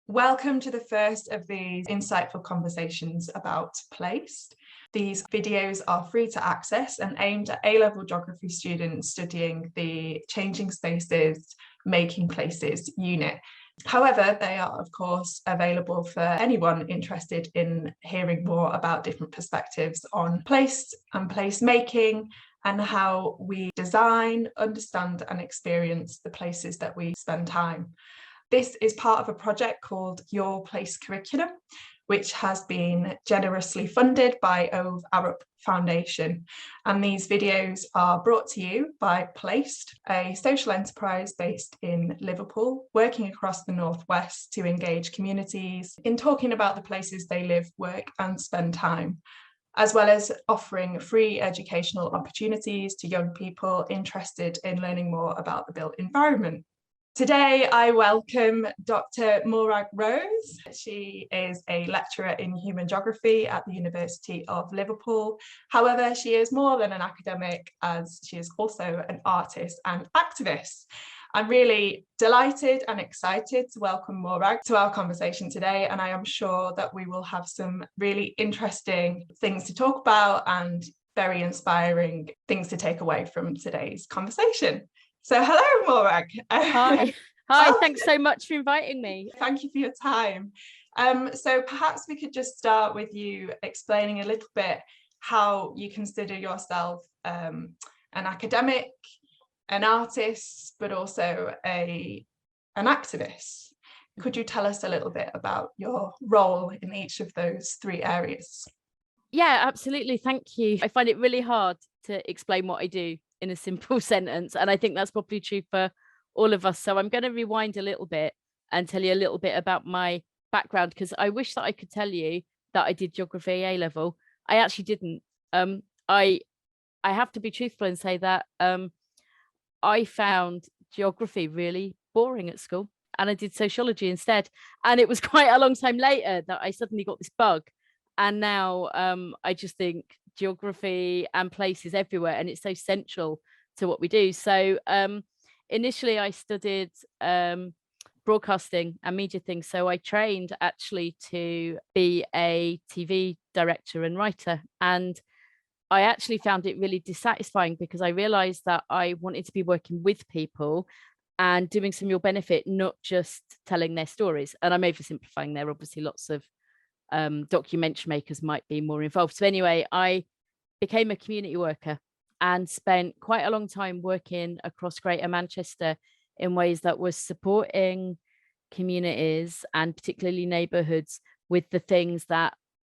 Welcome to the first of these insightful conversations about place. These videos are free to access and aimed at A-level geography students studying the Changing Spaces, Making Places unit. However, they are, of course, available for anyone interested in hearing more about different perspectives on place and place making and how we design, understand and experience the places that we spend time. This is part of a project called Your Place Curriculum, which has been generously funded by Ove Arup Foundation. And these videos are brought to you by Placed, a social enterprise based in Liverpool, working across the Northwest to engage communities in talking about the places they live, work and spend time, as well as offering free educational opportunities to young people interested in learning more about the built environment. Today, I welcome Dr. Morag Rose. She is a lecturer in human geography at the University of Liverpool. However, she is more than an academic, as she is also an artist and activist. I'm really delighted and excited to welcome Morag to our conversation today, and I am sure that we will have some really interesting things to talk about and very inspiring things to take away from today's conversation. So hello, Morag. Hi, thanks so much for inviting me. Thank you for your time. So perhaps we could just start with you explaining a little bit how you consider yourself an academic, an artist, but also an activist. Could you tell us a little bit about your role in each of those three areas? Yeah, absolutely. Thank you. I find it really hard to explain what I do in a simple sentence. And I think that's probably true for all of us. So I'm going to rewind a little bit and tell you a little bit about my background, because I wish that I could tell you that I did geography A level. I actually didn't. I have to be truthful and say that I found geography really boring at school, and I did sociology instead. And it was quite a long time later that I suddenly got this bug. And now I just think geography and places everywhere, and it's so central to what we do. So initially I studied broadcasting and media things. So I trained actually to be a TV director and writer. And I actually found it really dissatisfying because I realized that I wanted to be working with people and doing some real benefit, not just telling their stories. And I'm oversimplifying there. Obviously, lots of documentary makers might be more involved. So anyway, I became a community worker and spent quite a long time working across Greater Manchester in ways that was supporting communities and particularly neighbourhoods with the things that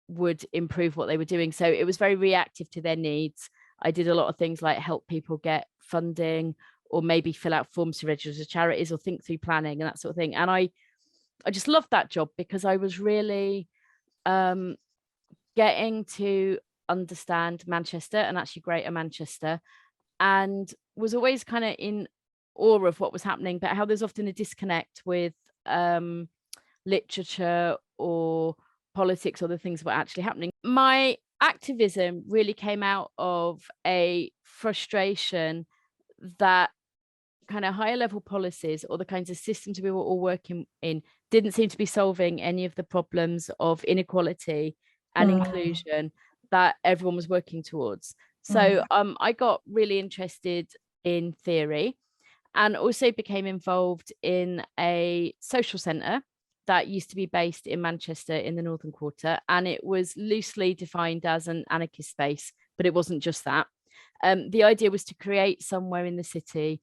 would improve what they were doing. So it was very reactive to their needs. I did a lot of things like help people get funding, or maybe fill out forms to register to charities, or think through planning and that sort of thing. And I just loved that job because I was really getting to understand Manchester and actually Greater Manchester, and was always kind of in awe of what was happening, but how there's often a disconnect with literature or politics or the things that were actually happening. My activism really came out of a frustration that kind of higher level policies or the kinds of systems we were all working in didn't seem to be solving any of the problems of inequality and inclusion that everyone was working towards. So I got really interested in theory and also became involved in a social centre that used to be based in Manchester in the Northern Quarter. And it was loosely defined as an anarchist space, but it wasn't just that. The idea was to create somewhere in the city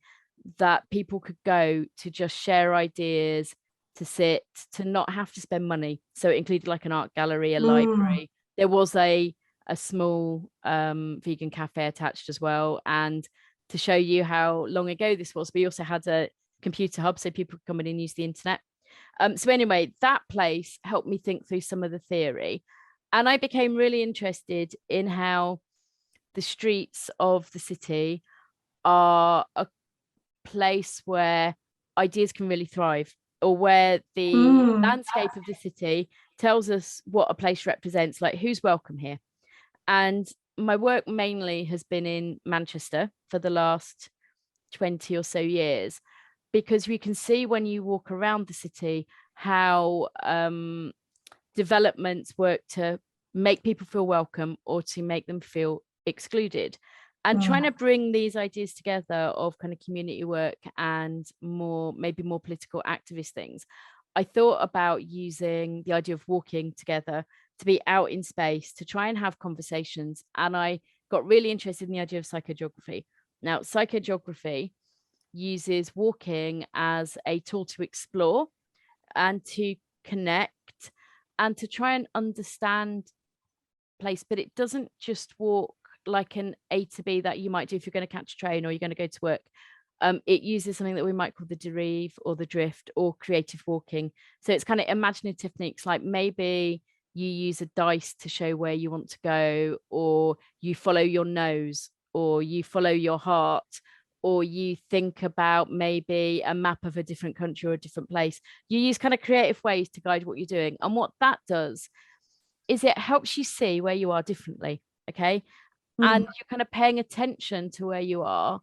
that people could go to just share ideas, to sit, to not have to spend money. So it included like an art gallery, a library. There was a small vegan cafe attached as well. And to show you how long ago this was, we also had a computer hub so people could come in and use the internet. So anyway, that place helped me think through some of the theory. And I became really interested in how the streets of the city are a place where ideas can really thrive, or where the landscape of the city tells us what a place represents, like who's welcome here. And my work mainly has been in Manchester for the last 20 or so years, because we can see when you walk around the city how developments work to make people feel welcome or to make them feel excluded, and trying to bring these ideas together of kind of community work and maybe more political activist things. I thought about using the idea of walking together to be out in space to try and have conversations, and I got really interested in the idea of psychogeography. Now, psychogeography uses walking as a tool to explore and to connect and to try and understand place, but it doesn't just walk like an A to B that you might do if you're going to catch a train or you're going to go to work. It uses something that we might call the derive or the drift or creative walking. So it's kind of imaginative techniques, like maybe you use a dice to show where you want to go, or you follow your nose, or you follow your heart, or you think about maybe a map of a different country or a different place. You use kind of creative ways to guide what you're doing. And what that does is it helps you see where you are differently. Okay. And you're kind of paying attention to where you are,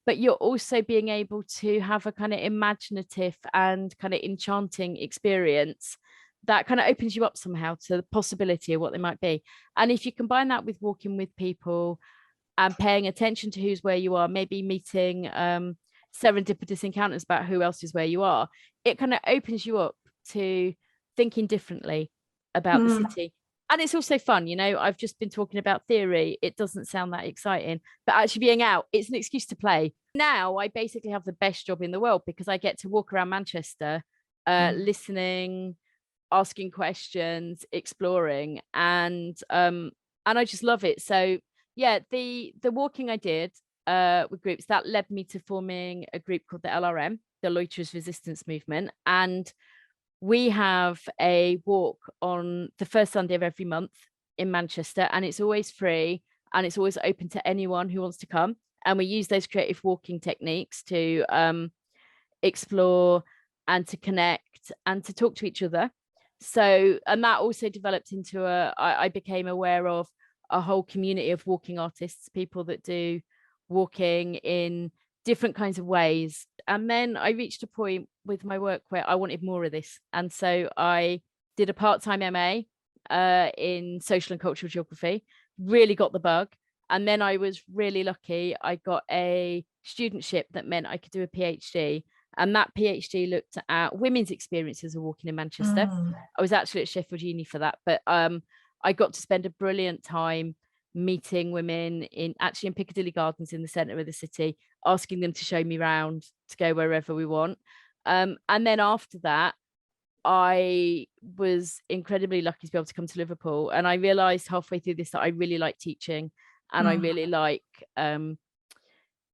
but you're also being able to have a kind of imaginative and kind of enchanting experience that kind of opens you up somehow to the possibility of what they might be. And if you combine that with walking with people and paying attention to who's where you are, maybe meeting serendipitous encounters about who else is where you are, it kind of opens you up to thinking differently about the city. And it's also fun, you know. I've just been talking about theory. It doesn't sound that exciting, but actually being out, it's an excuse to play. Now I basically have the best job in the world because I get to walk around Manchester, listening, asking questions, exploring, and I just love it. So yeah, the walking I did with groups, that led me to forming a group called the LRM, the Loiterers Resistance Movement, and we have a walk on the first Sunday of every month in Manchester, and it's always free and it's always open to anyone who wants to come. And we use those creative walking techniques to explore and to connect and to talk to each other. So, and that also developed into I became aware of a whole community of walking artists, people that do walking in different kinds of ways. And then I reached a point with my work where I wanted more of this. And so I did a part-time MA in social and cultural geography, really got the bug. And then I was really lucky. I got a studentship that meant I could do a PhD. And that PhD looked at women's experiences of walking in Manchester. I was actually at Sheffield Uni for that, but I got to spend a brilliant time meeting women in Piccadilly Gardens in the centre of the city, asking them to show me around, to go wherever we want. And then after that, I was incredibly lucky to be able to come to Liverpool. And I realised halfway through this that I really like teaching, and I really like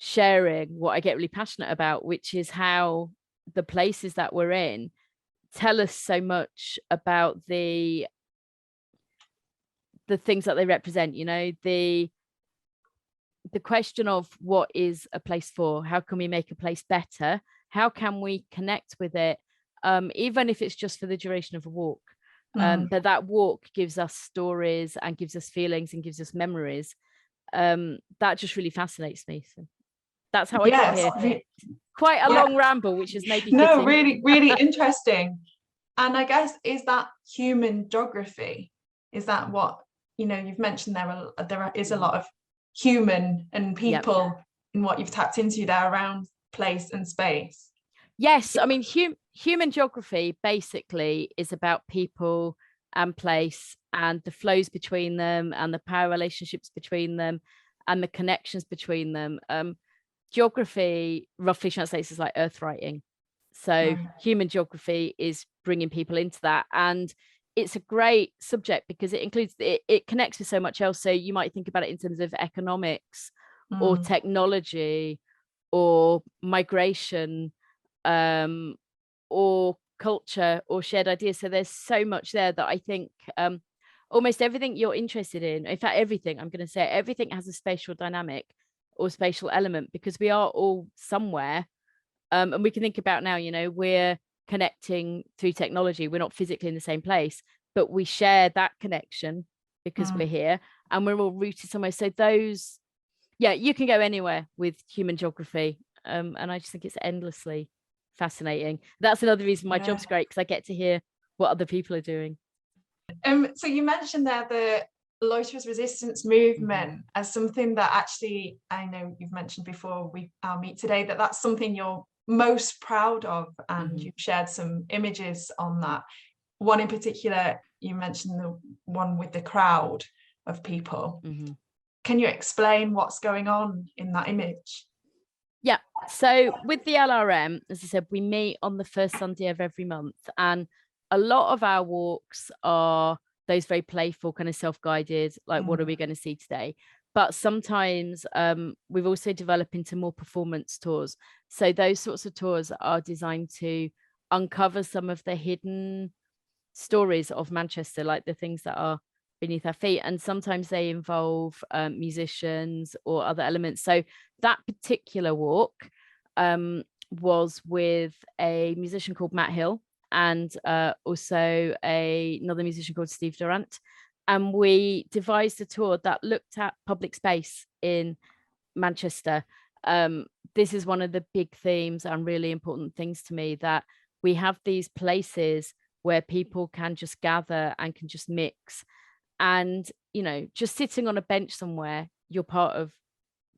sharing what I get really passionate about, which is how the places that we're in tell us so much about the things that they represent, you know, the question of what is a place for, how can we make a place better, how can we connect with it, even if it's just for the duration of a walk, but that walk gives us stories and gives us feelings and gives us memories. That just really fascinates me. So that's how I got here. Quite a long ramble, which is maybe fitting. really interesting. And I guess, is that human geography? Is that what, you know, you've mentioned there is a lot of human and people in what you've tapped into there around place and space. Yes, I mean, human geography basically is about people and place and the flows between them and the power relationships between them and the connections between them. Geography roughly translates as like earth writing. So human geography is bringing people into that, and it's a great subject because it includes it connects with so much else. So you might think about it in terms of economics or technology or migration, or culture or shared ideas. So there's so much there that I think almost everything you're interested in fact everything has a spatial dynamic or spatial element, because we are all somewhere, and we can think about now, you know, we're connecting through technology. We're not physically in the same place, but we share that connection because we're here and we're all rooted somewhere. So those, you can go anywhere with human geography, and I just think it's endlessly fascinating. That's another reason my Yeah. job's great, because I get to hear what other people are doing. So you mentioned there the loiterers resistance movement as something that actually, I know you've mentioned before our meet today, that's something you're most proud of, and you've shared some images on that. One in particular, you mentioned the one with the crowd of people. Can you explain what's going on in that image? Yeah, so with the LRM, as I said, we meet on the first Sunday of every month, and a lot of our walks are those very playful, kind of self-guided, like what are we going to see today? But sometimes we've also developed into more performance tours. So those sorts of tours are designed to uncover some of the hidden stories of Manchester, like the things that are beneath our feet, and sometimes they involve musicians or other elements. So that particular walk was with a musician called Matt Hill, and also another musician called Steve Durant, and we devised a tour that looked at public space in Manchester. This is one of the big themes and really important things to me, that we have these places where people can just gather and can just mix. And, you know, just sitting on a bench somewhere, you're part of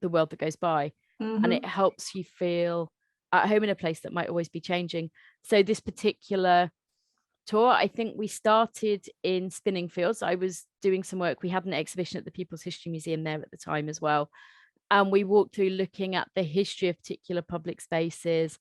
the world that goes by. And it helps you feel at home in a place that might always be changing. So this particular tour, I think we started in Spinningfields. I was doing some work. We had an exhibition at the People's History Museum there at the time as well. And we walked through looking at the history of particular public spaces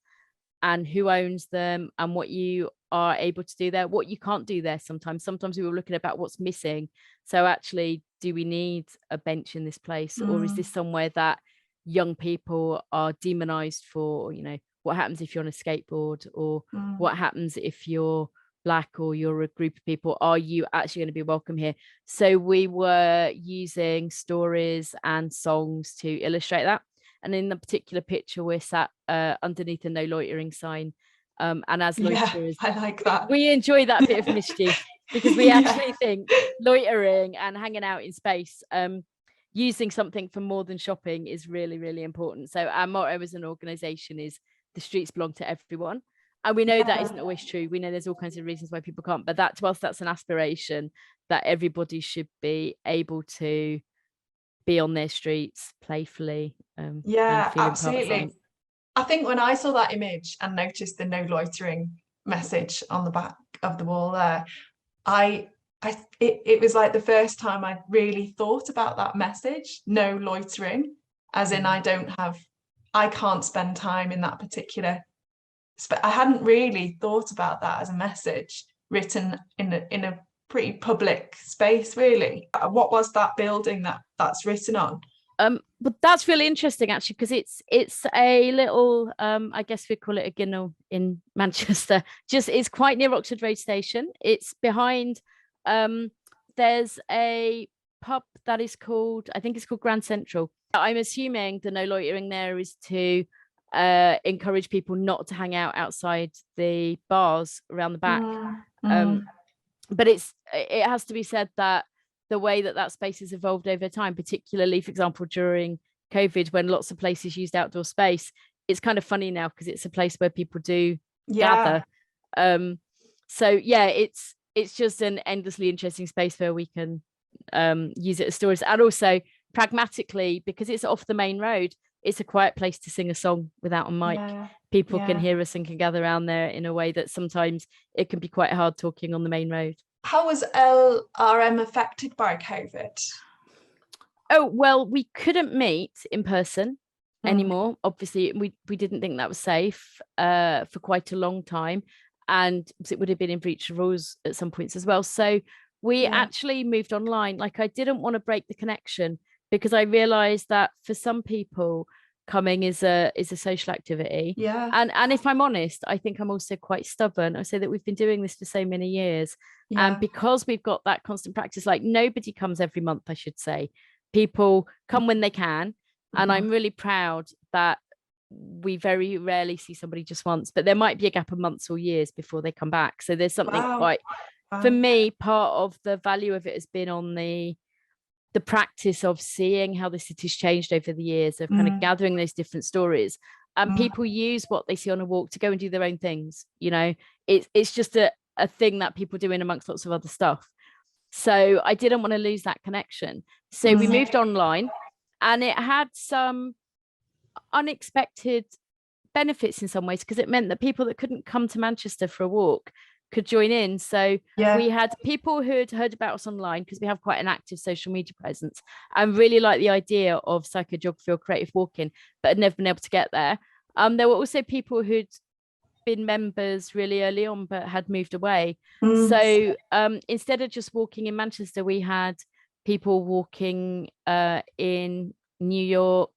and who owns them and what you are able to do there, what you can't do there sometimes. Sometimes we were looking about what's missing. So actually, do we need a bench in this place? Or is this somewhere that young people are demonized for? You know, what happens if you're on a skateboard? Or what happens if you're Black or you're a group of people? Are you actually going to be welcome here? So we were using stories and songs to illustrate that. And in the particular picture, we're sat underneath a no loitering sign. And as loiterers, I like that. We enjoy that bit of mischief, because we actually think loitering and hanging out in space, using something for more than shopping, is really, really important. So our motto as an organisation is the streets belong to everyone. And we know that isn't always true. We know there's all kinds of reasons why people can't, but that, to us, that's an aspiration, that everybody should be able to be on their streets playfully. Yeah, absolutely. I think when I saw that image and noticed the no loitering message on the back of the wall there, it was like the first time I really thought about that message, no loitering, as in I can't spend time in that particular. I hadn't really thought about that as a message written in a pretty public space, really. What was that building that's written on? But that's really interesting, actually, because it's a little I guess we call it a ginnel in Manchester. Just, it's quite near Oxford Road Station. It's behind there's a pub that is called, I think it's called Grand Central. I'm assuming the no loitering there is to encourage people not to hang out outside the bars around the back. But it has to be said that the way that space has evolved over time, particularly, for example, during COVID, when lots of places used outdoor space, it's kind of funny now because it's a place where people do gather. So yeah, it's just an endlessly interesting space where we can use it as stories. And also pragmatically, because it's off the main road, it's a quiet place to sing a song without a mic. People can hear us and can gather around there in a way that sometimes it can be quite hard talking on the main road. How was LRM affected by COVID? Oh, well, we couldn't meet in person anymore. Obviously, we didn't think that was safe for quite a long time. And it would have been in breach of rules at some points as well. So we actually moved online. Like, I didn't want to break the connection, because I realized that for some people, coming is a social activity. And if I'm honest, I think I'm also quite stubborn. I say that we've been doing this for so many years. And because we've got that constant practice, like, nobody comes every month, I should say. People come when they can. And I'm really proud that we very rarely see somebody just once, but there might be a gap of months or years before they come back. So there's something for me, part of the value of it has been on the practice of seeing how the city's changed over the years, of kind of gathering those different stories. and people use what they see on a walk to go and do their own things. It's just a thing that people do in amongst lots of other stuff. So I didn't want to lose that connection. So we moved online, and it had some unexpected benefits in some ways, because it meant that people that couldn't come to Manchester for a walk could join in. So we had people who had heard about us online, because we have quite an active social media presence, and really liked the idea of psychogeography or creative walking, but had never been able to get there. There were also people who'd been members really early on but had moved away. So instead of just walking in Manchester, we had people walking in New York,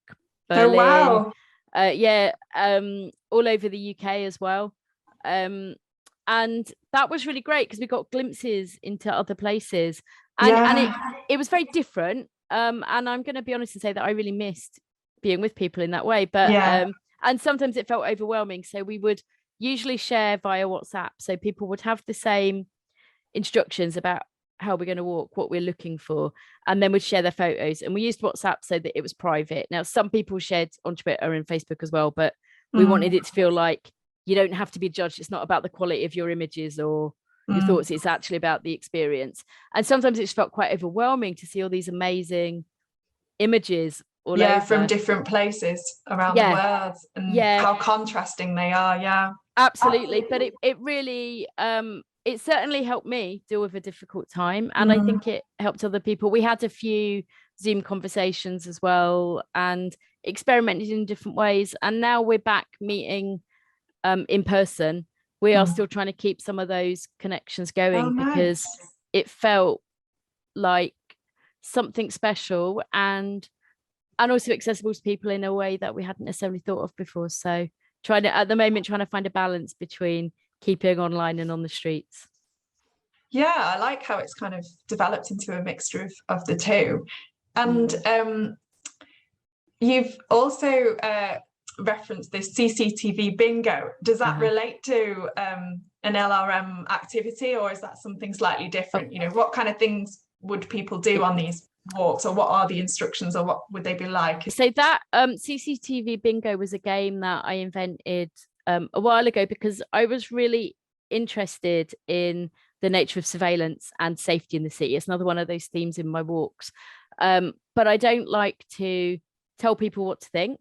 Berlin, all over the UK as well. And that was really great, because we got glimpses into other places, and it was very different. And I'm going to be honest and say that I really missed being with people in that way, but and sometimes it felt overwhelming. So we would usually share via WhatsApp, so people would have the same instructions about how we're going to walk, what we're looking for, and then would share their photos. And we used WhatsApp so that it was private. Now, some people shared on Twitter and Facebook as well, but we wanted it to feel like you don't have to be judged. It's not about the quality of your images or your thoughts. It's actually about the experience. And sometimes it's felt quite overwhelming to see all these amazing images all over. From different places around the world, and how contrasting they are. Absolutely. But it really it certainly helped me deal with a difficult time, and I think it helped other people. We had a few Zoom conversations as well, and experimented in different ways, and now we're back meeting in person. We are still trying to keep some of those connections going, because it felt like something special and also accessible to people in a way that we hadn't necessarily thought of before. So at the moment trying to find a balance between keeping online and on the streets. I like how it's kind of developed into a mixture of the two. And you've also referenced this CCTV bingo. Does that relate to an LRM activity, or is that something slightly different? What kind of things would people do on these walks, or what are the instructions, or what would they be like? So that CCTV bingo was a game that I invented a while ago, because I was really interested in the nature of surveillance and safety in the city. It's another one of those themes in my walks. But I don't like to tell people what to think,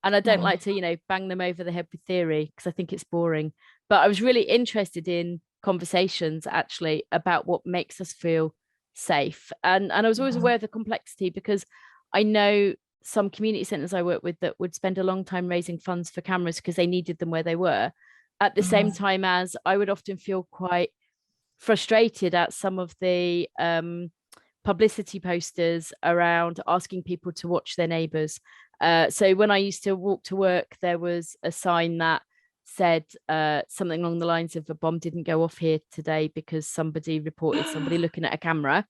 and I don't like to, bang them over the head with theory, because I think it's boring. But I was really interested in conversations actually about what makes us feel safe. And I was always aware of the complexity, because I know some community centres I work with that would spend a long time raising funds for cameras because they needed them where they were, at the same time as I would often feel quite frustrated at some of the publicity posters around asking people to watch their neighbours. So when I used to walk to work, there was a sign that said something along the lines of, a bomb didn't go off here today because somebody reported somebody looking at a camera.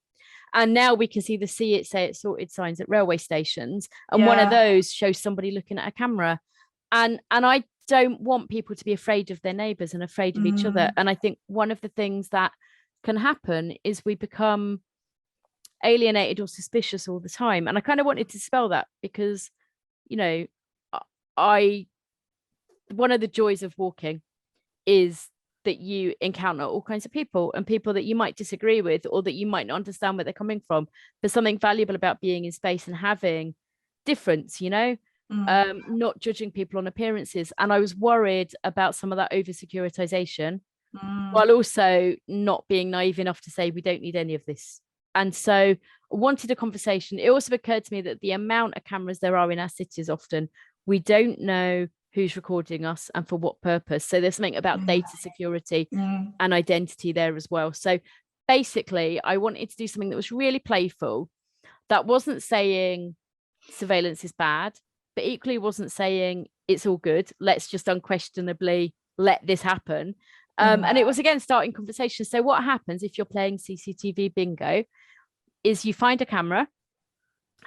And now we can see the see it, say it, sorted signs at railway stations, and one of those shows somebody looking at a camera. And I don't want people to be afraid of their neighbours and afraid of each other. And I think one of the things that can happen is we become alienated or suspicious all the time. And I kind of wanted to spell that, because one of the joys of walking is that you encounter all kinds of people, and people that you might disagree with, or that you might not understand where they're coming from. There's something valuable about being in space and having difference, not judging people on appearances. And I was worried about some of that over securitization, while also not being naive enough to say we don't need any of this. And so I wanted a conversation. It also occurred to me that the amount of cameras there are in our cities, often we don't know who's recording us and for what purpose. So there's something about data security and identity there as well. So basically, I wanted to do something that was really playful, that wasn't saying surveillance is bad, but equally wasn't saying it's all good, let's just unquestionably let this happen. And it was, again, starting conversations. So what happens if you're playing CCTV bingo is you find a camera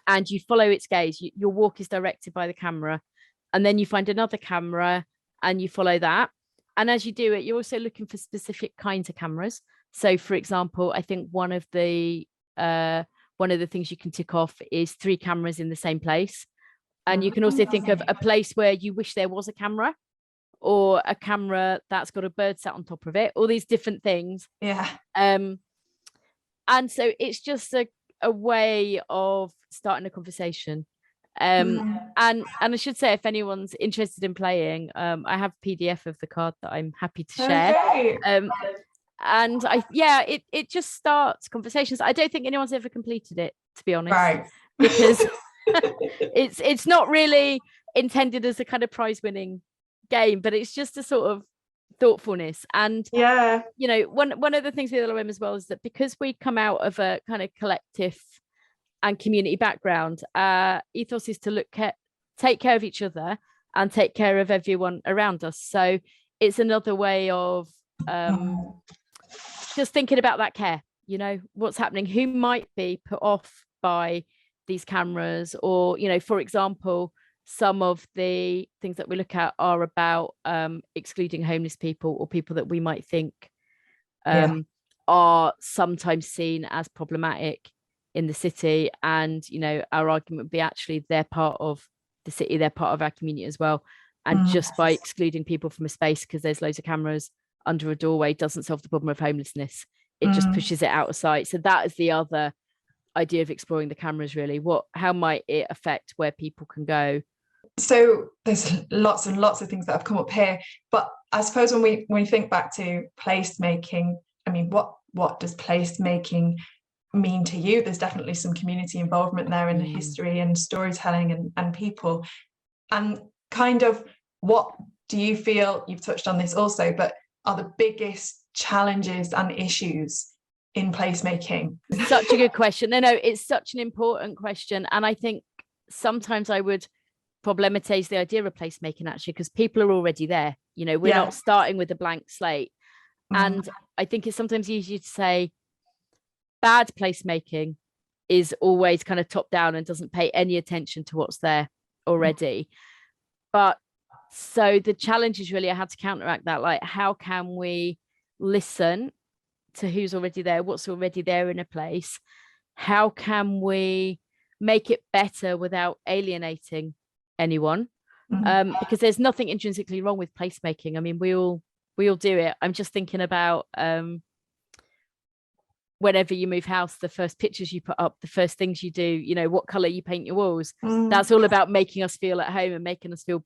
and you follow its gaze. Your walk is directed by the camera. And then you find another camera and you follow that. And as you do it, you're also looking for specific kinds of cameras. So, for example, I think one of the things you can tick off is 3 cameras in the same place. And you can also think of a place where you wish there was a camera, or a camera that's got a bird sat on top of it, all these different things. Yeah. And so it's just a way of starting a conversation. And I should say, if anyone's interested in playing, I have a PDF of the card that I'm happy to share. Okay. And it just starts conversations. I don't think anyone's ever completed it, to be honest, Right. because it's not really intended as a kind of prize winning game, but it's just a sort of thoughtfulness. And yeah, you know, one of the things with LOM as well is that because we come out of a kind of collective and community background, ethos is to take care of each other and take care of everyone around us. So it's another way of just thinking about that care, you know, what's happening, who might be put off by these cameras, or, you know, for example, some of the things that we look at are about excluding homeless people, or people that we might think are sometimes seen as problematic in the city. And, you know, our argument would be actually they're part of the city, they're part of our community as well. And just by excluding people from a space because there's loads of cameras under a doorway doesn't solve the problem of homelessness. It just pushes it out of sight. So that is the other idea of exploring the cameras, really. How might it affect where people can go? So there's lots and lots of things that have come up here, but I suppose when we think back to placemaking, I mean, what does placemaking mean to you? There's definitely some community involvement there in history and storytelling and people, and kind of what do you feel, you've touched on this also, but are the biggest challenges and issues in placemaking? Such a good question. No, it's such an important question. And I think sometimes I would problematize the idea of placemaking, actually, because people are already there. You know, we're not starting with a blank slate. And I think it's sometimes easier to say bad placemaking is always kind of top down and doesn't pay any attention to what's there already. But so the challenge is really how to counteract that. Like, how can we listen to who's already there, what's already there in a place? How can we make it better without alienating anyone? Because there's nothing intrinsically wrong with placemaking. I mean, we all do it. I'm just thinking about whenever you move house, the first pictures you put up, the first things you do, you know, what color you paint your walls. That's all about making us feel at home and making us feel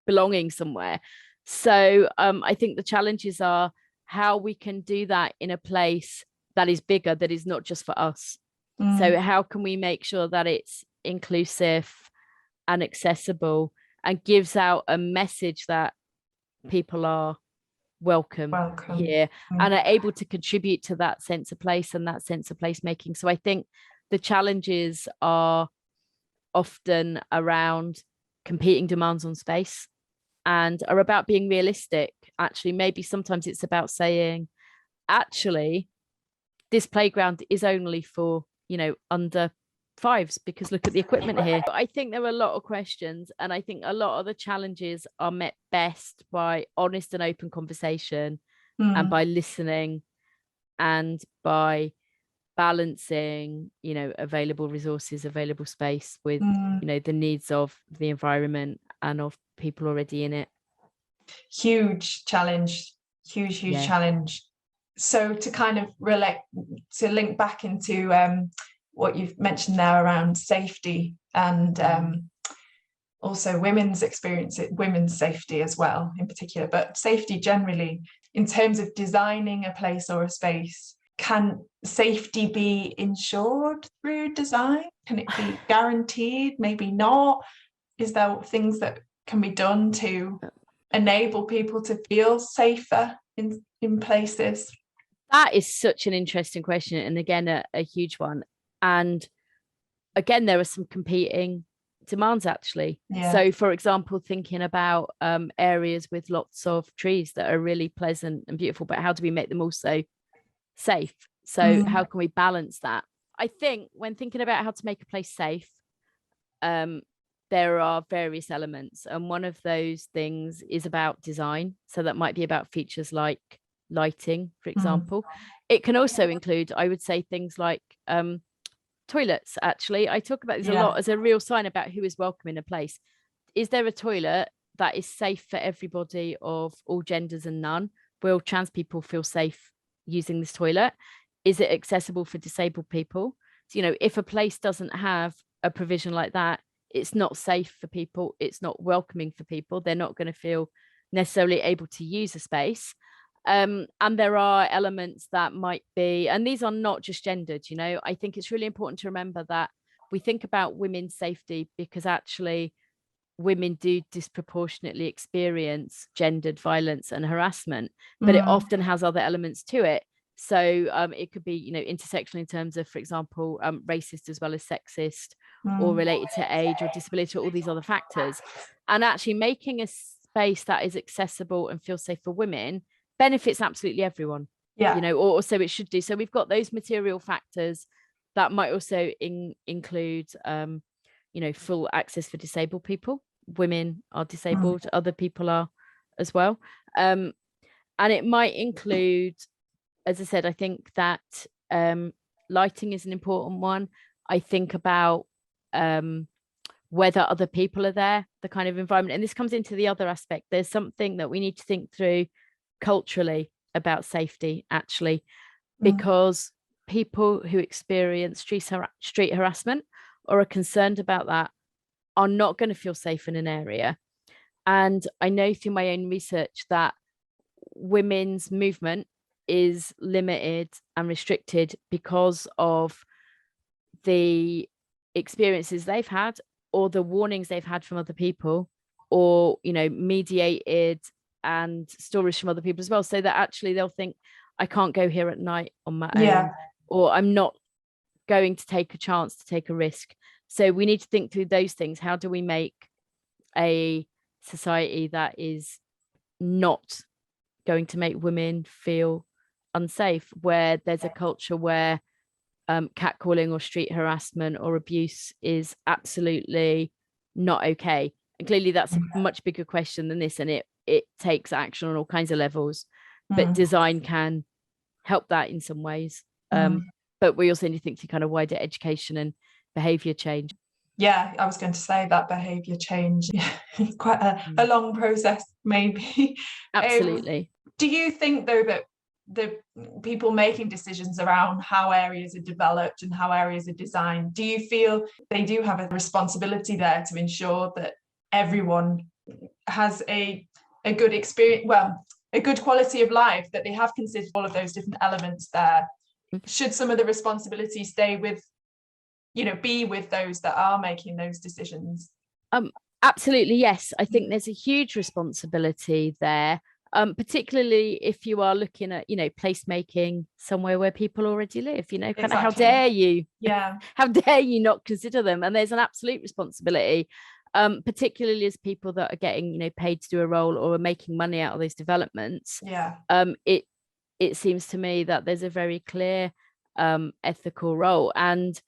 belonging somewhere. So I think the challenges are how we can do that in a place that is bigger, that is not just for us. So how can we make sure that it's inclusive and accessible and gives out a message that people are welcome here and are able to contribute to that sense of place and that sense of placemaking. So I think the challenges are often around competing demands on space and are about being realistic. Actually, maybe sometimes it's about saying, actually, this playground is only for, you know, under fives, because look at the equipment here. I think there are a lot of questions, and I think a lot of the challenges are met best by honest and open conversation and by listening and by balancing, you know, available resources, available space with, you know, the needs of the environment and of people already in it. Huge challenge, huge challenge. So to kind of link back into what you've mentioned there around safety and also women's experience, women's safety as well in particular, but safety generally, in terms of designing a place or a space, can safety be ensured through design? Can it be guaranteed? Maybe not. Is there things that can be done to enable people to feel safer in places? That is such an interesting question, and again, a huge one. And again, there are some competing demands, actually. So, for example, thinking about areas with lots of trees that are really pleasant and beautiful, but how do we make them also safe? So how can we balance that? I think when thinking about how to make a place safe, there are various elements, and one of those things is about design. So that might be about features like lighting, for example. It can also include, I would say, things like toilets, actually. I talk about this a lot as a real sign about who is welcome in a place. Is there a toilet that is safe for everybody of all genders and none? Will trans people feel safe using this toilet? Is it accessible for disabled people? So, if a place doesn't have a provision like that, it's not safe for people, it's not welcoming for people, they're not going to feel necessarily able to use a space. And there are elements that might be, and these are not just gendered, I think it's really important to remember that we think about women's safety because actually women do disproportionately experience gendered violence and harassment, but it often has other elements to it. So it could be, intersectional in terms of, for example, racist as well as sexist, or related to age or disability, or all these other factors. And actually making a space that is accessible and feels safe for women benefits absolutely everyone, or so it should do. So we've got those material factors that might also include, full access for disabled people. Women are disabled, other people are as well. And it might include, as I said, I think that lighting is an important one. I think about whether other people are there, the kind of environment. And this comes into the other aspect. There's something that we need to think through culturally about safety, actually, because people who experience street harassment or are concerned about that are not going to feel safe in an area. And I know through my own research that women's movement is limited and restricted because of the experiences they've had, or the warnings they've had from other people, or mediated and stories from other people as well, so that actually they'll think, I can't go here at night on my own, or I'm not going to take a chance to take a risk. So we need to think through those things. How do we make a society that is not going to make women feel unsafe, where there's a culture where catcalling or street harassment or abuse is absolutely not okay? And clearly that's a much bigger question than this, and it takes action on all kinds of levels, but design can help that in some ways. But we also need to think through kind of wider education and behavior change. Yeah, I was going to say that behavior change, quite a long process, maybe. Absolutely. Do you think, though, that the people making decisions around how areas are developed and how areas are designed, do you feel they do have a responsibility there to ensure that everyone has a good experience, well, a good quality of life, that they have considered all of those different elements there? Should some of the responsibility stay with, be with those that are making those decisions? Absolutely, yes. I think there's a huge responsibility there, particularly if you are looking at, placemaking somewhere where people already live, kind of how dare you? How dare you not consider them? And there's an absolute responsibility, particularly as people that are getting, paid to do a role or are making money out of those developments. It seems to me that there's a very clear ethical role. And,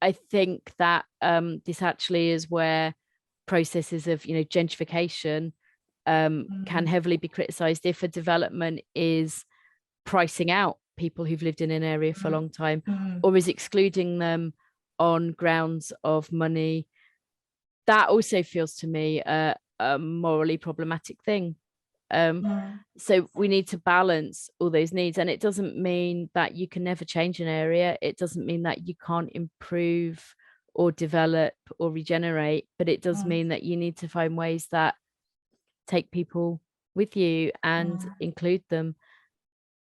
I think that this actually is where processes of, gentrification can heavily be criticised if a development is pricing out people who've lived in an area for a long time, or is excluding them on grounds of money. That also feels to me a morally problematic thing. So we need to balance all those needs, and it doesn't mean that you can never change an area. It doesn't mean that you can't improve or develop or regenerate, but it does mean that you need to find ways that take people with you and include them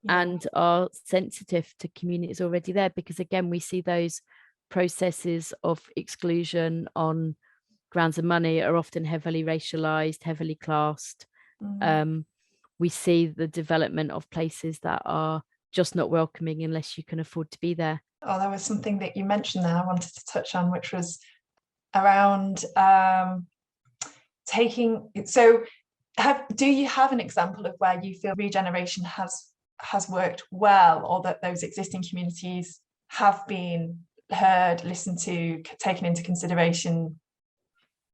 and are sensitive to communities already there, because again, we see those processes of exclusion on grounds of money are often heavily racialized, heavily classed. We see the development of places that are just not welcoming unless you can afford to be there. Oh, there was something that you mentioned there I wanted to touch on, which was around do you have an example of where you feel regeneration has worked well, or that those existing communities have been heard, listened to, taken into consideration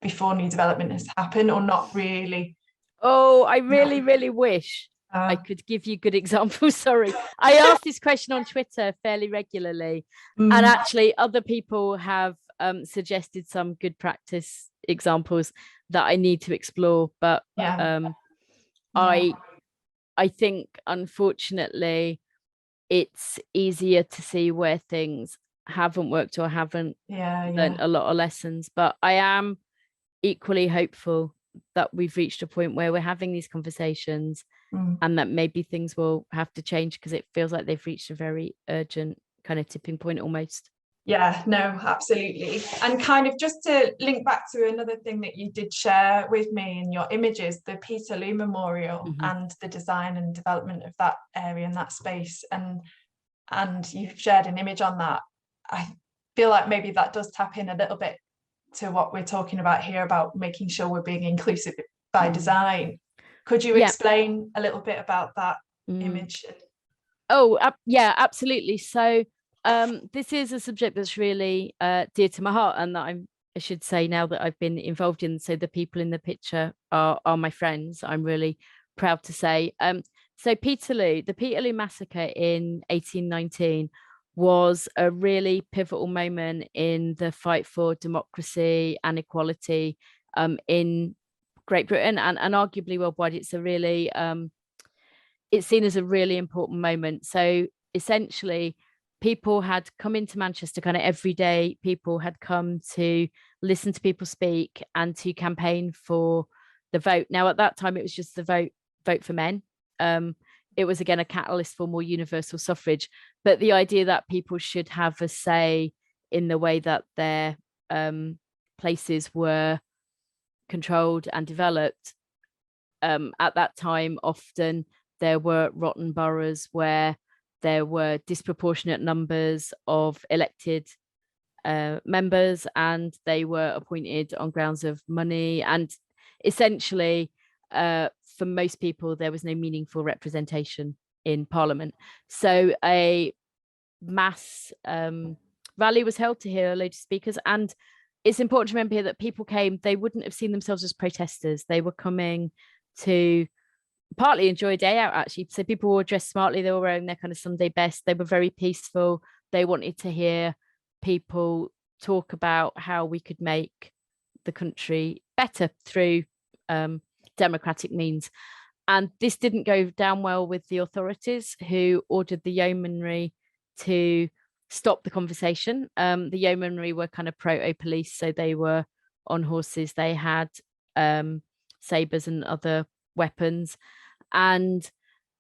before new development has happened, or not really? Oh, I really wish I could give you good examples. Sorry. I ask this question on Twitter fairly regularly. And actually other people have suggested some good practice examples that I need to explore. But I think, unfortunately, it's easier to see where things haven't worked or haven't learned a lot of lessons. But I am equally hopeful that we've reached a point where we're having these conversations and that maybe things will have to change, because it feels like they've reached a very urgent kind of tipping point almost. Yeah, no, absolutely. And kind of just to link back to another thing that you did share with me in your images, the Peterloo Memorial and the design and development of that area and that space. And you've shared an image on that. I feel like maybe that does tap in a little bit to what we're talking about here, about making sure we're being inclusive by design. Could you explain a little bit about that image? Oh, yeah, absolutely. So this is a subject that's really dear to my heart, and that I should say now that I've been involved in. So the people in the picture are my friends. I'm really proud to say. So the Peterloo massacre in 1819 was a really pivotal moment in the fight for democracy and equality in Great Britain and arguably worldwide. It's a really it's seen as a really important moment. So essentially, people had come into Manchester, kind of everyday people had come to listen to people speak and to campaign for the vote. Now, at that time, it was just the vote for men. It was, again, a catalyst for more universal suffrage. But the idea that people should have a say in the way that their places were controlled and developed, at that time, often there were rotten boroughs where there were disproportionate numbers of elected members, and they were appointed on grounds of money. And essentially, for most people, there was no meaningful representation in Parliament. So a mass rally was held to hear a load of speakers. And it's important to remember here that people came, they wouldn't have seen themselves as protesters. They were coming to partly enjoy a day out, actually. So people were dressed smartly, they were wearing their kind of Sunday best, they were very peaceful. They wanted to hear people talk about how we could make the country better through democratic means. And this didn't go down well with the authorities, who ordered the yeomanry to stop the conversation. The yeomanry were kind of proto-police, so they were on horses, they had sabres and other weapons, and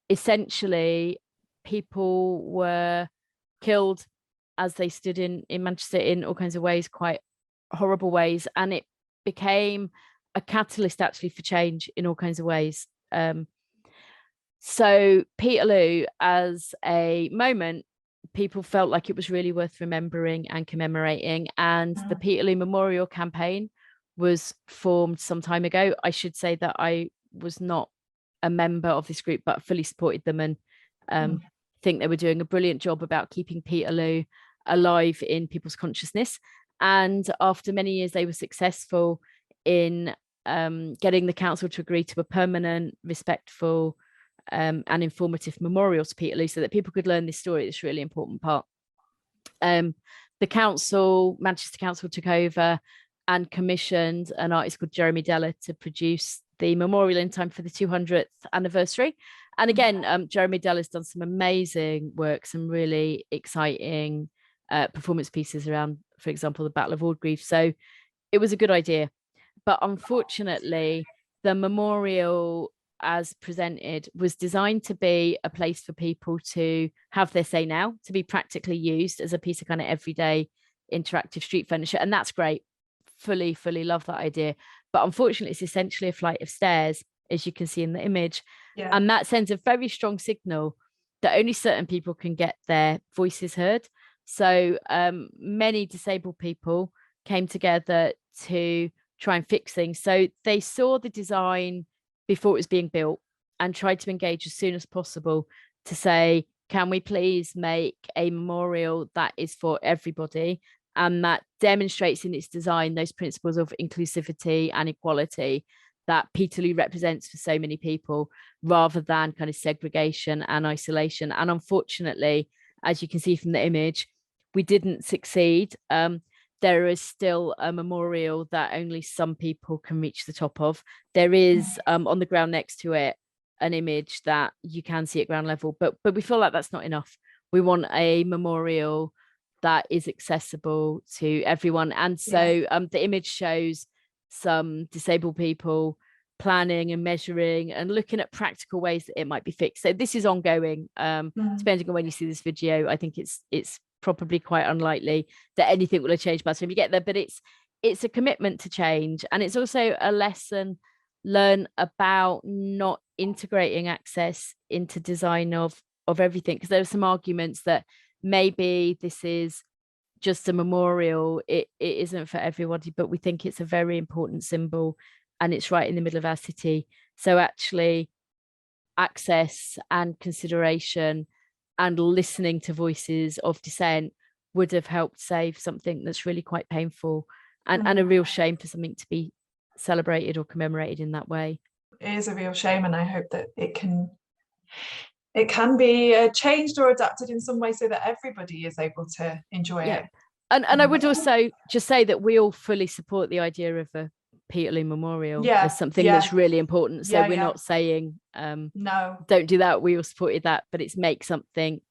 essentially people were killed as they stood in Manchester in all kinds of ways, quite horrible ways, and it became a catalyst actually for change in all kinds of ways. So Peterloo, as a moment, people felt like it was really worth remembering and commemorating, and the Peterloo Memorial campaign was formed some time ago. I should say that I was not a member of this group, but fully supported them, and think they were doing a brilliant job about keeping Peterloo alive in people's consciousness. And after many years, they were successful in getting the council to agree to a permanent, respectful and informative memorial to Peterloo, so that people could learn this story. It's a really important part. The council, Manchester Council, took over and commissioned an artist called Jeremy Deller to produce the memorial in time for the 200th anniversary. And again, Jeremy Deller's done some amazing work, some really exciting performance pieces around, for example, the Battle of Aldgreave. So it was a good idea. But unfortunately, the memorial as presented was designed to be a place for people to have their say now, to be practically used as a piece of kind of everyday interactive street furniture. And that's great. Fully love that idea. But unfortunately, it's essentially a flight of stairs, as you can see in the image. Yeah. And that sends a very strong signal that only certain people can get their voices heard. So many disabled people came together to try and fix things. So they saw the design before it was being built and tried to engage as soon as possible to say, can we please make a memorial that is for everybody and that demonstrates in its design those principles of inclusivity and equality, that Peterloo represents for so many people, rather than kind of segregation and isolation. And unfortunately, as you can see from the image, we didn't succeed. There is still a memorial that only some people can reach the top of. There is on the ground next to it an image that you can see at ground level, but we feel like that's not enough. We want a memorial that is accessible to everyone. And so the image shows some disabled people planning and measuring and looking at practical ways that it might be fixed. So this is ongoing. Depending on when you see this video, I think it's probably quite unlikely that anything will have changed by the time you get there, but it's a commitment to change. And it's also a lesson learned about not integrating access into design of everything, because there are some arguments that maybe this is just a memorial, it isn't for everybody, but we think it's a very important symbol and it's right in the middle of our city. So actually access and consideration and listening to voices of dissent would have helped save something that's really quite painful and a real shame for something to be celebrated or commemorated in that way. It is a real shame, and I hope that it can be changed or adapted in some way so that everybody is able to enjoy it. And I would also just say that we all fully support the idea of a Peterloo Memorial as something that's really important. So we're not saying no, don't do that. We all supported that, but it's make something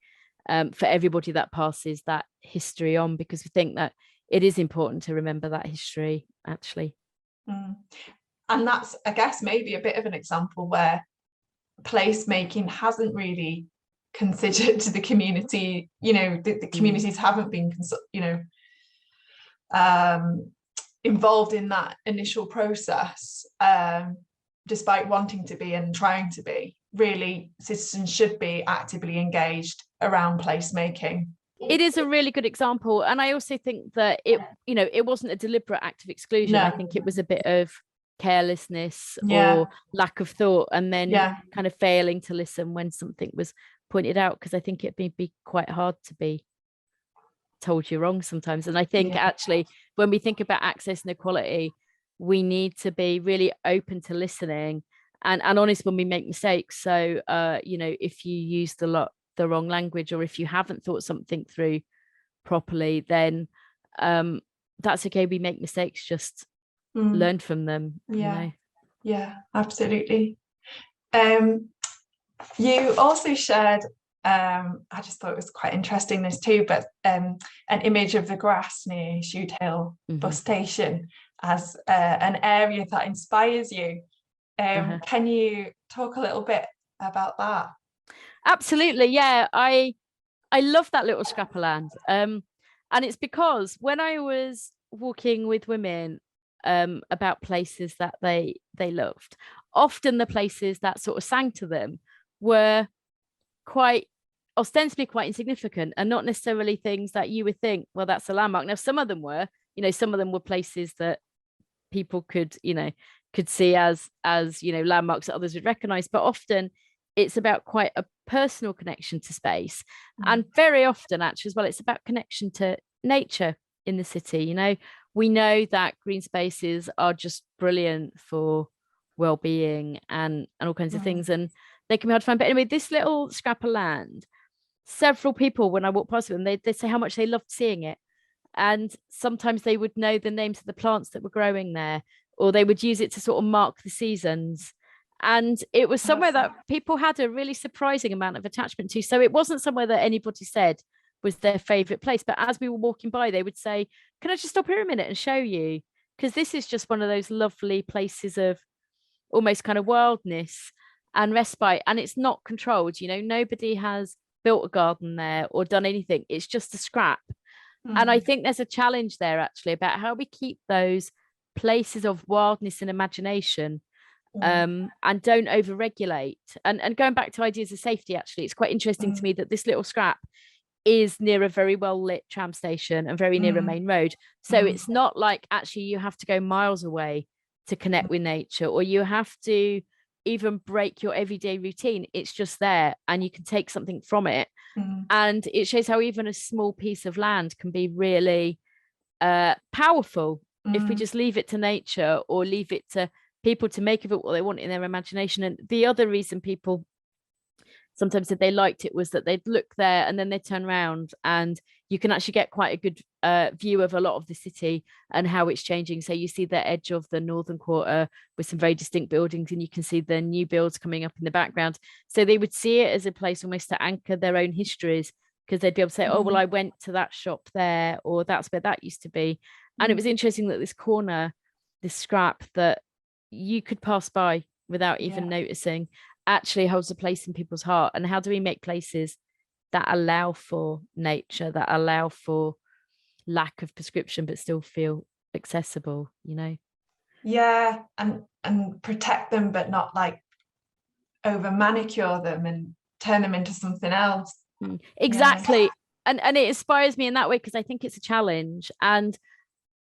for everybody that passes that history on, because we think that it is important to remember that history, actually. And that's, I guess, maybe a bit of an example where placemaking hasn't really considered the community, the communities haven't been, involved in that initial process, despite wanting to be and trying to be. Really, citizens should be actively engaged around placemaking. It is a really good example, and I also think that it wasn't a deliberate act of exclusion. I think it was a bit of carelessness or lack of thought, and then kind of failing to listen when something was pointed out, because I think it may be quite hard to be told you're wrong sometimes. And I think actually when we think about access and equality, we need to be really open to listening and honest when we make mistakes. So if you use the wrong language, or if you haven't thought something through properly, then that's okay. We make mistakes, just learn from them. Absolutely. You also shared, I just thought it was quite interesting, this too, but an image of the grass near Shude Hill bus station as an area that inspires you. Can you talk a little bit about that? Absolutely, yeah. I love that little scrap of land, and it's because when I was walking with women about places that they loved, often the places that sort of sang to them were quite ostensibly quite insignificant and not necessarily things that you would think, well, that's a landmark. Now, some of them were places that people could see as landmarks that others would recognize, but often it's about quite a personal connection to space. And very often actually as well, it's about connection to nature in the city. We know that green spaces are just brilliant for well-being and all kinds of things, and they can be hard to find. But anyway, this little scrap of land, several people, when I walk past them, they'd say how much they loved seeing it. And sometimes they would know the names of the plants that were growing there, or they would use it to sort of mark the seasons. And it was somewhere that people had a really surprising amount of attachment to. So it wasn't somewhere that anybody said was their favorite place. But as we were walking by, they would say, can I just stop here a minute and show you? Because this is just one of those lovely places of almost kind of wildness and respite. And it's not controlled. Nobody has built a garden there or done anything. It's just a scrap. And I think there's a challenge there actually about how we keep those places of wildness and imagination and don't overregulate. And going back to ideas of safety, actually, it's quite interesting to me that this little scrap is near a very well lit tram station and very near a main road. So it's not like actually you have to go miles away to connect with nature, or you have to even break your everyday routine. It's just there and you can take something from it. And it shows how even a small piece of land can be really powerful if we just leave it to nature or leave it to people to make of it what they want in their imagination. And the other reason people sometimes said they liked it was that they'd look there and then they'd turn around and you can actually get quite a good view of a lot of the city and how it's changing. So you see the edge of the northern quarter with some very distinct buildings, and you can see the new builds coming up in the background. So they would see it as a place almost to anchor their own histories, because they'd be able to say, oh, well, I went to that shop there, or that's where that used to be. And it was interesting that this corner, this scrap that you could pass by without even noticing, actually holds a place in people's heart. And how do we make places that allow for nature, that allow for lack of prescription, but still feel accessible, Yeah, and protect them, but not like over manicure them and turn them into something else. Exactly. Yeah. And it inspires me in that way, because I think it's a challenge. And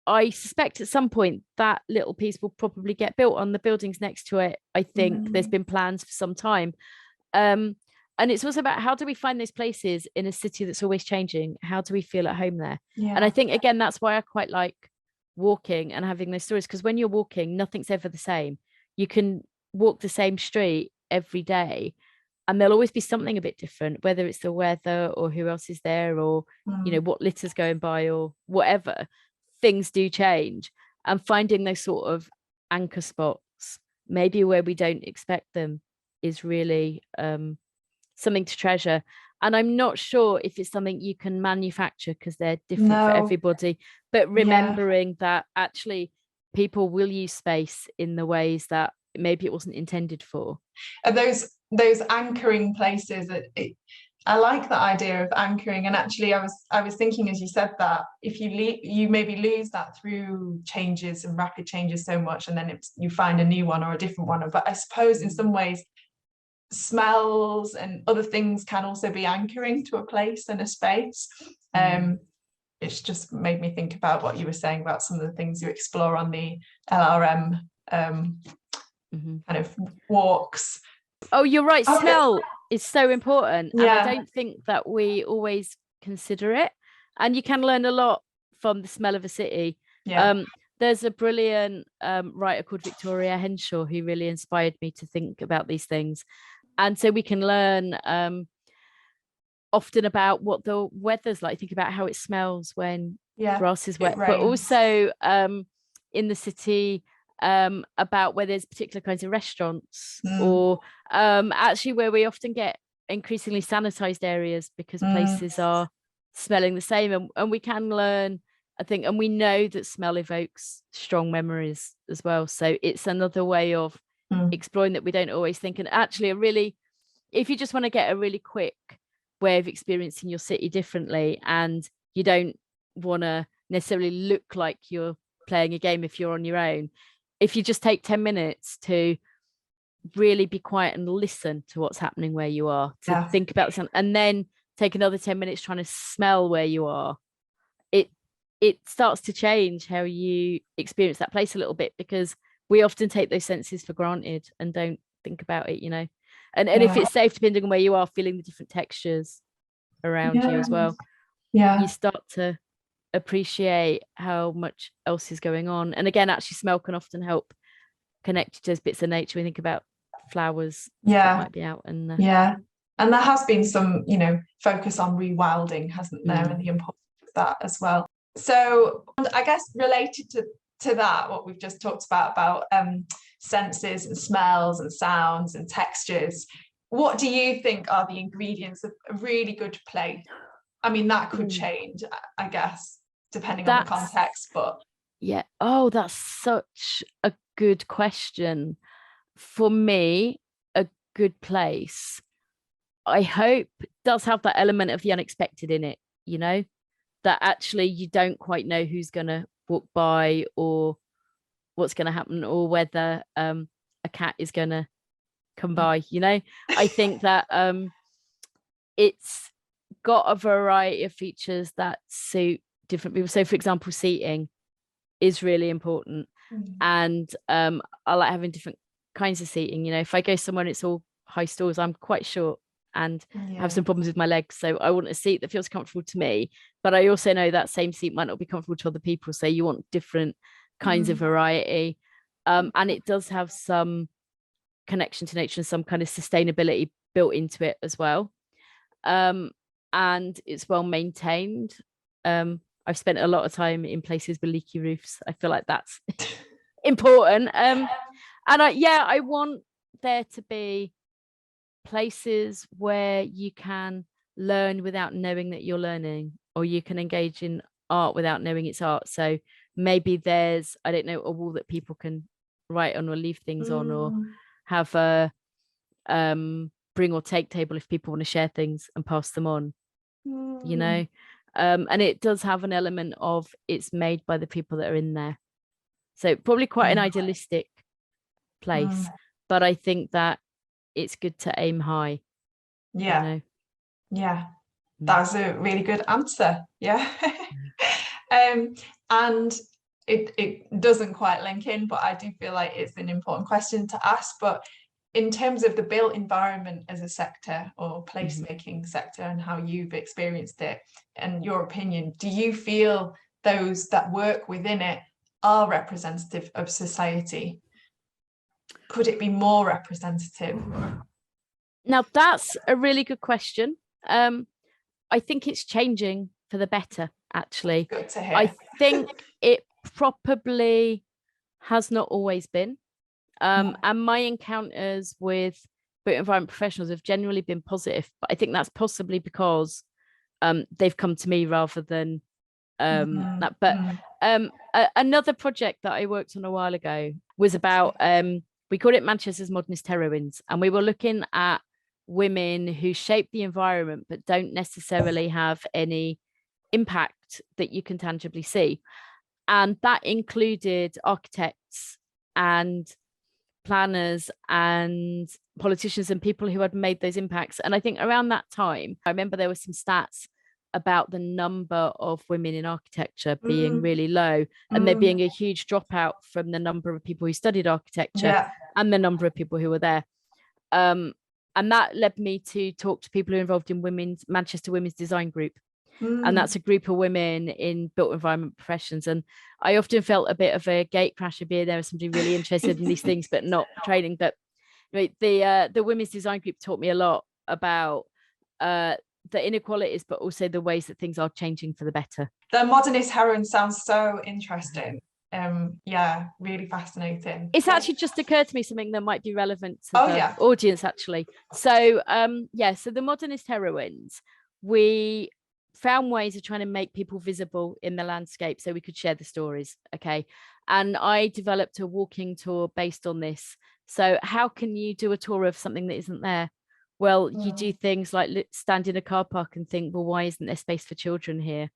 I suspect at some point that little piece will probably get built on the buildings next to it. I think there's been plans for some time. And it's also about, how do we find those places in a city that's always changing? How do we feel at home there? Yeah. And I think, again, that's why I quite like walking and having those stories, because when you're walking, nothing's ever the same. You can walk the same street every day and there'll always be something a bit different, whether it's the weather or who else is there, or what litter's going by or whatever. Things do change, and finding those sort of anchor spots, maybe where we don't expect them, is really something to treasure. And I'm not sure if it's something you can manufacture, because they're different for everybody, but remembering that actually people will use space in the ways that maybe it wasn't intended for. And those anchoring places, I like the idea of anchoring. And actually I was thinking, as you said, that if you maybe lose that through changes and rapid changes so much, and then you find a new one or a different one. But I suppose in some ways smells and other things can also be anchoring to a place and a space. It's just made me think about what you were saying about some of the things you explore on the LRM kind of walks. Oh, you're right. Smell is so important. And I don't think that we always consider it. And you can learn a lot from the smell of a city. There's a brilliant writer called Victoria Henshaw who really inspired me to think about these things. And so we can learn often about what the weather's like. Think about how it smells when grass is wet, but also in the city, about where there's particular kinds of restaurants, or actually where we often get increasingly sanitized areas because places are smelling the same. And we can learn, I think, and we know that smell evokes strong memories as well. So it's another way of exploring that we don't always think. And actually if you just want to get a really quick way of experiencing your city differently, and you don't want to necessarily look like you're playing a game if you're on your own, if you just take 10 minutes to really be quiet and listen to what's happening where you are, to think about something, and then take another 10 minutes trying to smell where you are, it starts to change how you experience that place a little bit, because we often take those senses for granted and don't think about it, and if it's safe, depending on where you are, feeling the different textures around you as well, you start to appreciate how much else is going on. And again, actually smell can often help connect you to those bits of nature. We think about flowers that might be out, and and there has been some focus on rewilding, hasn't there, and the importance of that as well. So I guess related to that, what we've just talked about senses and smells and sounds and textures, what do you think are the ingredients of a really good place? I mean, that could change, I guess, depending on the context, but that's such a good question. For me, a good place, I hope, does have that element of the unexpected in it, that actually you don't quite know who's going to walk by or what's going to happen, or whether a cat is going to come by. I think that it's got a variety of features that suit different people. So for example, seating is really important, and I like having different kinds of seating. If I go somewhere and it's all high stools, I'm quite short and have some problems with my legs, so I want a seat that feels comfortable to me, but I also know that same seat might not be comfortable to other people, so you want different kinds of variety. And it does have some connection to nature and some kind of sustainability built into it as well. And it's well maintained. I've spent a lot of time in places with leaky roofs. I feel like that's important. And I want there to be places where you can learn without knowing that you're learning, or you can engage in art without knowing it's art. So maybe there's, I don't know, a wall that people can write on or leave things on, or have a bring or take table if people want to share things and pass them on, you know. And it does have an element of it's made by the people that are in there. So probably quite an idealistic place, but I think that it's good to aim high. Yeah. You know? Yeah. That's a really good answer. Yeah. And it doesn't quite link in, but I do feel like it's an important question to ask. But in terms of the built environment as a sector, or placemaking sector, and how you've experienced it and your opinion, do you feel those that work within it are representative of society? Could it be more representative? Now, that's a really good question. I think it's changing for the better, actually. Good to hear. I think it probably has not always been. And my encounters with built environment professionals have generally been positive, but I think that's possibly because they've come to me rather than that. But another project that I worked on a while ago was about, we called it Manchester's Modernist Heroines, and we were looking at women who shape the environment but don't necessarily have any impact that you can tangibly see. And that included architects and planners and politicians and people who had made those impacts. And I think around that time, I remember there were some stats about the number of women in architecture being really low, and there being a huge dropout from the number of people who studied architecture and the number of people who were there. And that led me to talk to people who are involved in Manchester Women's Design Group. And that's a group of women in built environment professions. And I often felt a bit of a gate crasher being there as somebody really interested in these things, but not training. But the Women's Design Group taught me a lot about the inequalities, but also the ways that things are changing for the better. The modernist heroine sounds so interesting. Yeah, really fascinating. It's actually just occurred to me something that might be relevant to the audience, actually. So so the modernist heroines, we found ways of trying to make people visible in the landscape so we could share the stories. Okay. And I developed a walking tour based on this. So how can you do a tour of something that isn't there? Well, you do things like stand in a car park and think, well, why isn't there space for children here?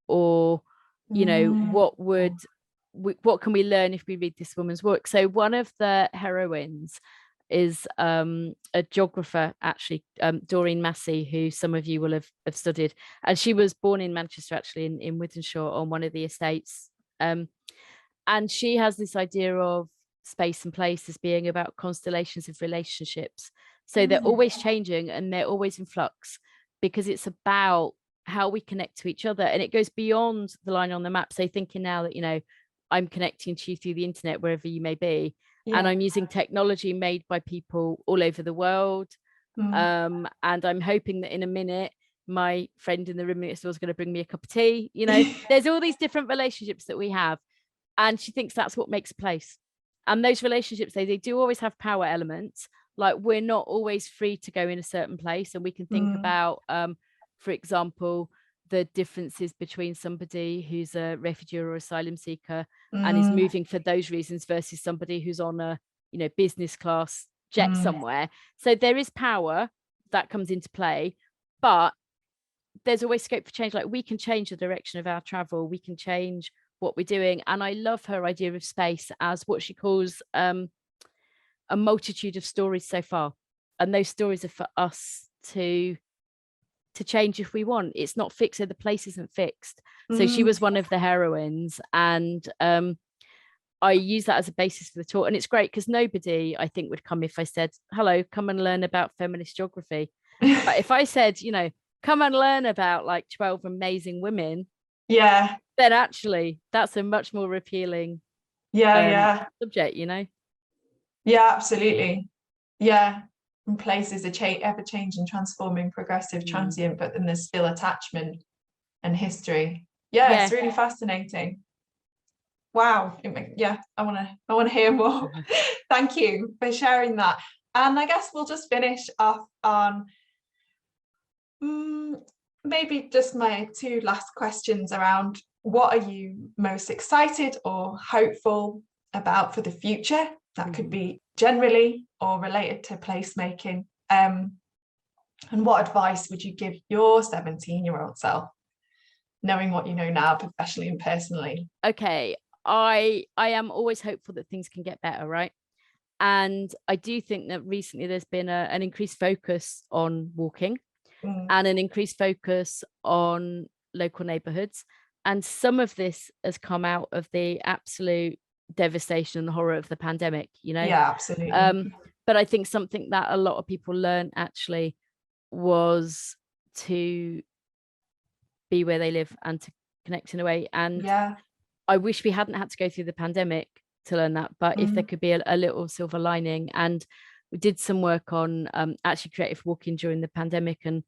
Or, you know, what can we learn if we read this woman's work? So one of the heroines is a geographer, actually, Doreen Massey, who some of you will have studied. And she was born in Manchester, actually, in Wythenshawe, on one of the estates. And she has this idea of space and place as being about constellations of relationships. So they're always changing and they're always in flux, because it's about how we connect to each other. And it goes beyond the line on the map. So thinking now that, you know, I'm connecting to you through the internet, wherever you may be. And I'm using technology made by people all over the world. And I'm hoping that in a minute, my friend in the room next door is going to bring me a cup of tea. You know, there's all these different relationships that we have. And she thinks that's what makes a place. And those relationships, they do always have power elements. Like, we're not always free to go in a certain place. And we can think about, for example, the differences between somebody who's a refugee or asylum seeker and is moving for those reasons versus somebody who's on a, you know, business class jet somewhere. So there is power that comes into play, but there's always scope for change. Like, we can change the direction of our travel, we can change what we're doing. And I love her idea of space as what she calls a multitude of stories so far. And those stories are for us to change if we want. It's not fixed, so the place isn't fixed. So she was one of the heroines, and I use that as a basis for the tour. And it's great because nobody, I think, would come if I said, hello, come and learn about feminist geography. But if I said, you know, come and learn about like 12 amazing women, then actually that's a much more appealing Yeah. subject, you know. Yeah, absolutely. Yeah. And place is a ever-changing, transforming, progressive, transient, but then there's still attachment and history. Yeah, it's really fascinating. Wow. Yeah, I want to hear more. Thank you for sharing that. And I guess we'll just finish off on maybe just my two last questions around what are you most excited or hopeful about for the future? That could be generally or related to placemaking. And what advice would you give your 17-year-old self, knowing what you know now, professionally and personally? Okay, I am always hopeful that things can get better, right? And I do think that recently there's been an increased focus on walking and an increased focus on local neighborhoods. And some of this has come out of the absolute devastation and horror of the pandemic, you know? Yeah, absolutely. But I think something that a lot of people learned actually was to be where they live and to connect in a way. And Yeah. I wish we hadn't had to go through the pandemic to learn that, but if there could be a little silver lining. And we did some work on actually creative walking during the pandemic, and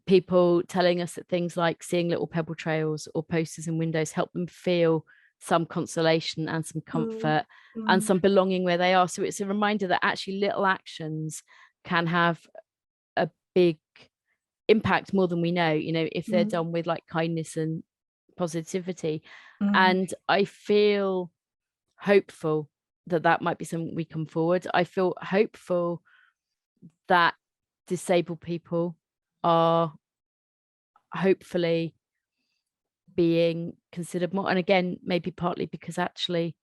people telling us that things like seeing little pebble trails or posters in windows help them feel some consolation and some comfort and some belonging where they are. So it's a reminder that actually little actions can have a big impact, more than we know, you know, if they're done with like kindness and positivity. And I feel hopeful that that might be something we come forward. I feel hopeful that disabled people are hopefully being considered more. And again, maybe partly because actually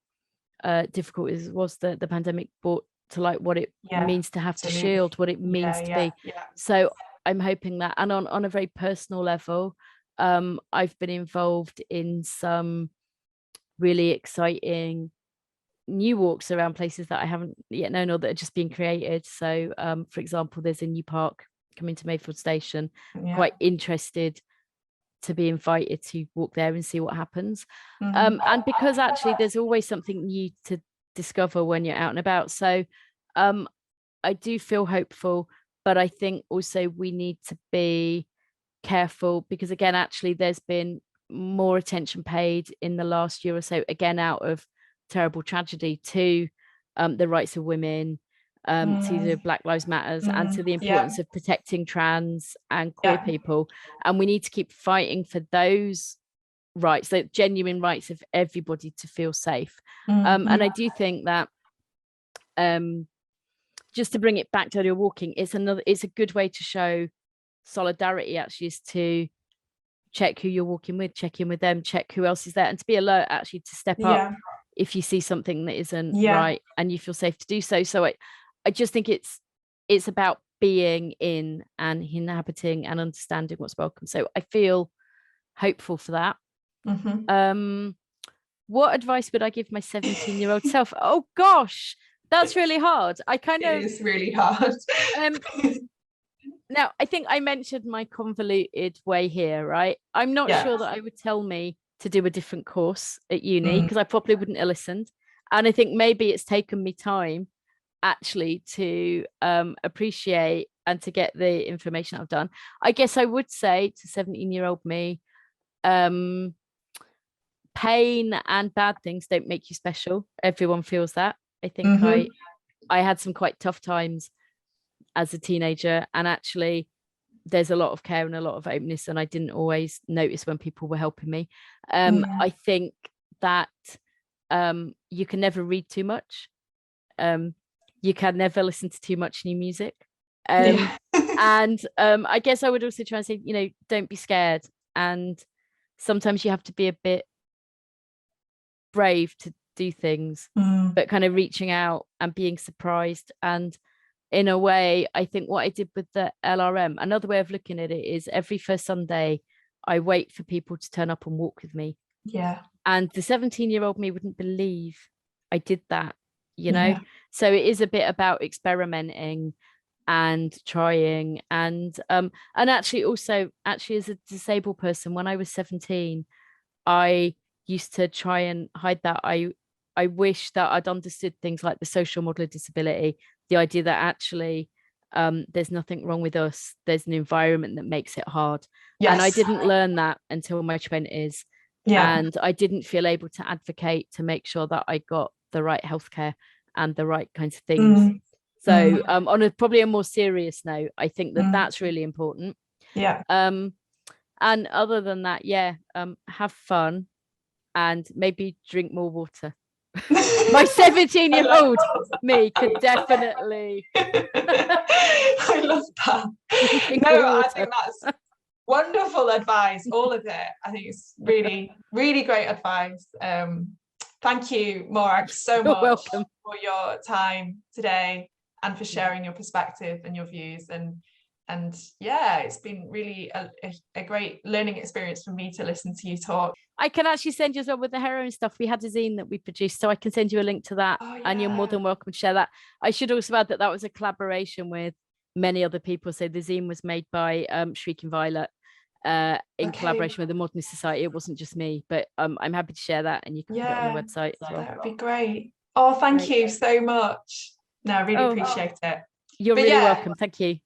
difficult was the pandemic brought to light what it means to have to shield, what it means to be. So I'm hoping that. And on a very personal level, I've been involved in some really exciting new walks around places that I haven't yet known or that are just being created. So for example, there's a new park coming to Mayfield Station. Quite interested to be invited to walk there and see what happens. And because actually there's always something new to discover when you're out and about. So I do feel hopeful, but I think also we need to be careful because again, actually there's been more attention paid in the last year or so, again, out of terrible tragedy, to the rights of women, to the Black Lives Matters, and to the importance of protecting trans and queer people. And we need to keep fighting for those rights, the genuine rights of everybody to feel safe. And I do think that just to bring it back to your walking, it's a good way to show solidarity, actually, is to check who you're walking with, check in with them, check who else is there, and to be alert actually to step up if you see something that isn't right and you feel safe to do so. So I just think it's about being in and inhabiting and understanding what's welcome. So I feel hopeful for that. What advice would I give my 17-year-old self? Oh gosh, that's really hard. It is really hard. Now, I think I mentioned my convoluted way here, right? I'm not sure that I would tell me to do a different course at uni because I probably wouldn't have listened. And I think maybe it's taken me time actually to appreciate and to get the information I've done. I guess I would say to 17-year-old me, pain and bad things don't make you special. Everyone feels that. I think I had some quite tough times as a teenager, and actually there's a lot of care and a lot of openness, and I didn't always notice when people were helping me. I think that you can never read too much. You can never listen to too much new music. And I guess I would also try and say, you know, don't be scared. And sometimes you have to be a bit brave to do things, but kind of reaching out and being surprised. And in a way, I think what I did with the LRM, another way of looking at it is every first Sunday, I wait for people to turn up and walk with me. And the 17-year-old me wouldn't believe I did that, you know? So it is a bit about experimenting and trying. And actually also, as a disabled person, when I was 17, I used to try and hide that. I I wish that I'd understood things like the social model of disability, the idea that actually there's nothing wrong with us, there's an environment that makes it hard. And I Yes. didn't learn that until my 20s. Yeah. And I didn't feel able to advocate to make sure that I got the right healthcare and the right kinds of things. Mm. So on a probably a more serious note, I think that that's really important. Yeah. And other than that, yeah, have fun and maybe drink more water. My 17-year-old me could definitely. I love that. No, I think that's wonderful advice, all of it. I think it's really, really great advice. Thank you, Morag, so much welcome. for your time today and for sharing your perspective and your views. And yeah, it's been really a great learning experience for me to listen to you talk. I can actually send you as well with the heroin stuff. We had a zine that we produced, so I can send you a link to that. Oh, yeah. And you're more than welcome to share that. I should also add that that was a collaboration with many other people. So the zine was made by Shrieking Violet in collaboration with the Modernist Society. It wasn't just me, but I'm happy to share that, and you can put it on the website as well. That would be great. Oh, thank you so much. No, I really appreciate it. You're really welcome. Thank you.